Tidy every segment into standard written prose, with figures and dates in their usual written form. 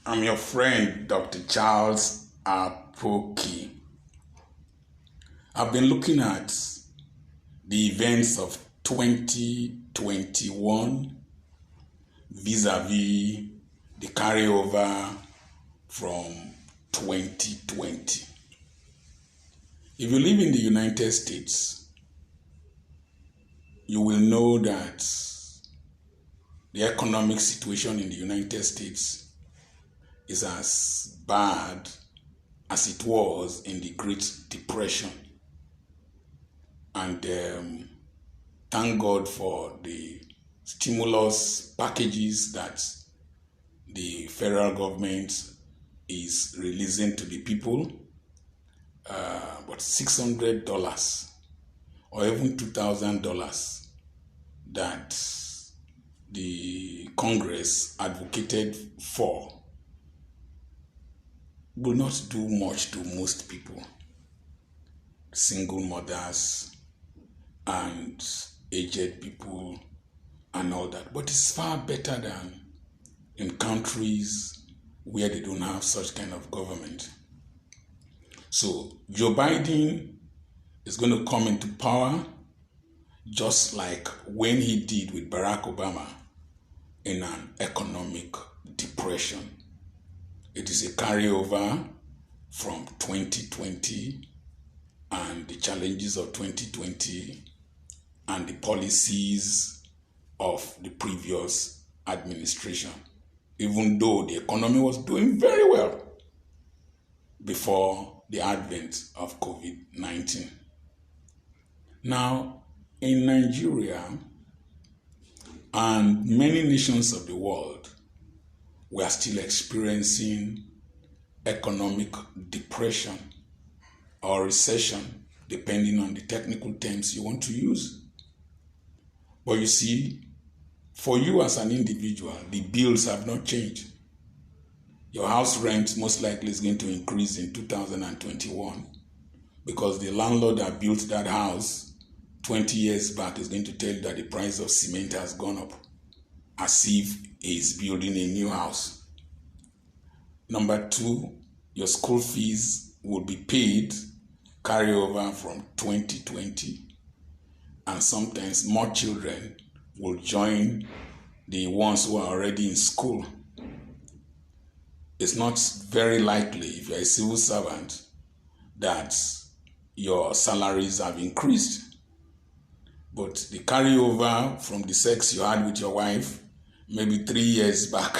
I'm your friend, Dr. Charles Apoki. I've been looking at the events of 2021 vis-a-vis the carryover from 2020. If you live in the United States, you will know that the economic situation in the United States is as bad as it was in the Great Depression. And thank God for the stimulus packages that the federal government is releasing to the people. But $600 or even $2,000 that the Congress advocated for will not do much to most people, single mothers and aged people and all that. But it's far better than in countries where they don't have such kind of government. So Joe Biden is going to come into power just like when he did with Barack Obama in an economic depression. It is a carryover from 2020 and the challenges of 2020 and the policies of the previous administration, even though the economy was doing very well before the advent of COVID-19. Now, in Nigeria and many nations of the world, we are still experiencing economic depression or recession, depending on the technical terms you want to use. But you see, for you as an individual, the bills have not changed. Your house rent most likely is going to increase in 2021 because the landlord that built that house 20 years back is going to tell you that the price of cement has gone up, as if he's building a new house. Number two, your school fees will be paid carryover from 2020, and sometimes more children will join the ones who are already in school. It's not very likely, if you're a civil servant, that your salaries have increased. But the carryover from the sex you had with your wife, maybe 3 years back,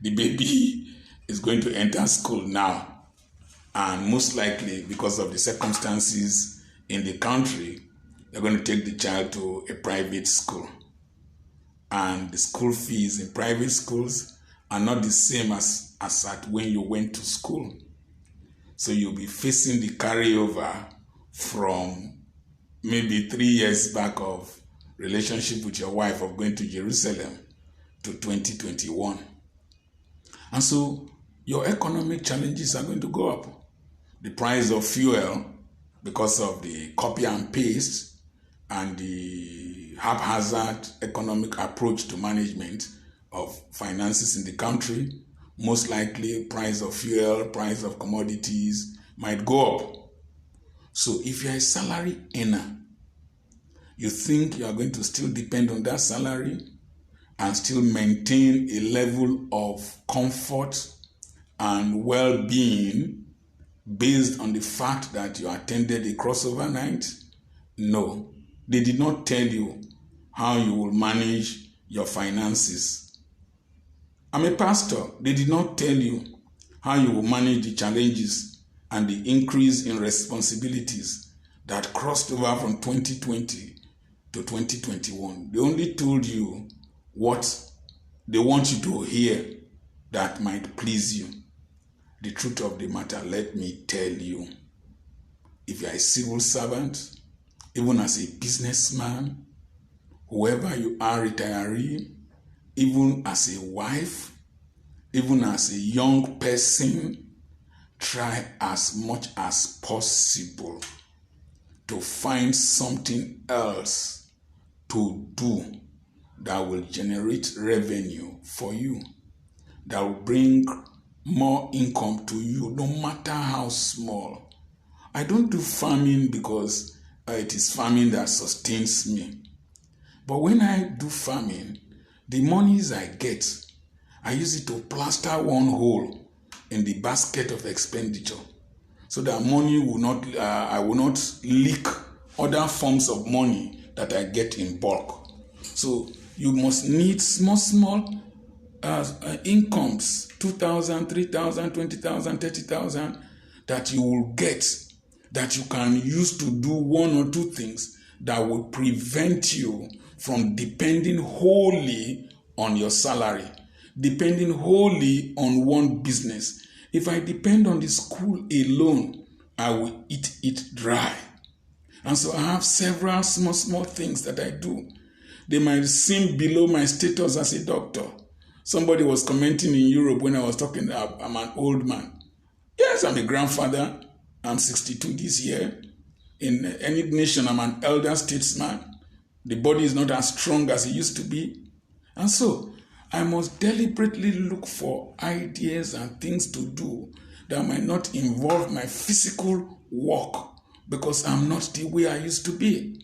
the baby is going to enter school now. And most likely, because of the circumstances in the country, they're going to take the child to a private school. And the school fees in private schools are not the same as at when you went to school. So you'll be facing the carryover from maybe 3 years back of relationship with your wife of going to Jerusalem to 2021. And so your economic challenges are going to go up. The price of fuel, because of the copy and paste and the haphazard economic approach to management of finances in the country, most likely price of fuel, price of commodities might go up. So if you're a salary earner, you think you are going to still depend on that salary and still maintain a level of comfort and well-being based on the fact that you attended a crossover night? No, they did not tell you how you will manage your finances. I'm a pastor. They did not tell you how you will manage the challenges and the increase in responsibilities that crossed over from 2020 to 2021. They only told you what they want you to hear that might please you. The truth of the matter, let me tell you, if you're a civil servant, even as a businessman, whoever you are, retiree, even as a wife, even as a young person, try as much as possible to find something else to do that will generate revenue for you. that will bring more income to you, no matter how small. I don't do farming because it is farming that sustains me. But when I do farming, the monies I get, I use it to plaster one hole in the basket of expenditure, so that money will not, I will not leak other forms of money that I get in bulk. So you must need small incomes, 2,000, 3,000, 20,000, 30,000, that you will get, that you can use to do one or two things that will prevent you from depending wholly on your salary, depending wholly on one business. If I depend on the school alone, I will eat it dry. And so I have several small things that I do. They might seem below my status as a doctor. Somebody was commenting in Europe when I was talking, I'm an old man. Yes, I'm a grandfather. I'm 62 this year. In any nation, I'm an elder statesman. The body is not as strong as it used to be. And so I must deliberately look for ideas and things to do that might not involve my physical work, because I'm not the way I used to be.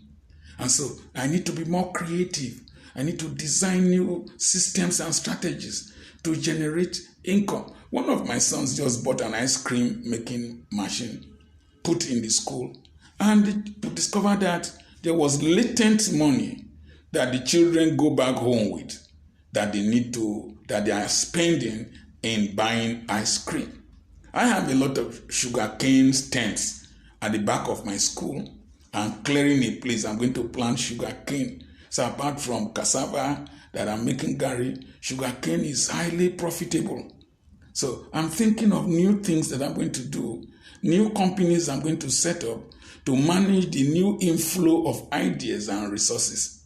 And so I need to be more creative. I need to design new systems and strategies to generate income. One of my sons just bought an ice cream making machine, put in the school, and to discover that there was latent money that the children go back home with, that they are spending in buying ice cream. I have a lot of sugarcane stands at the back of my school. I'm clearing a place. I'm going to plant sugarcane. So apart from cassava that I'm making gari, sugarcane is highly profitable. So I'm thinking of new things that I'm going to do, new companies I'm going to set up to manage the new inflow of ideas and resources.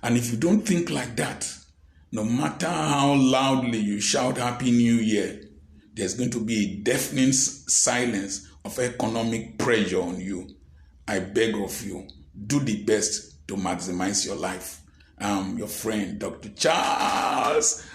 And if you don't think like that, no matter how loudly you shout Happy New Year, there's going to be a deafening silence of economic pressure on you. I beg of you, do the best to maximize your life. I'm your friend, Dr. Charles.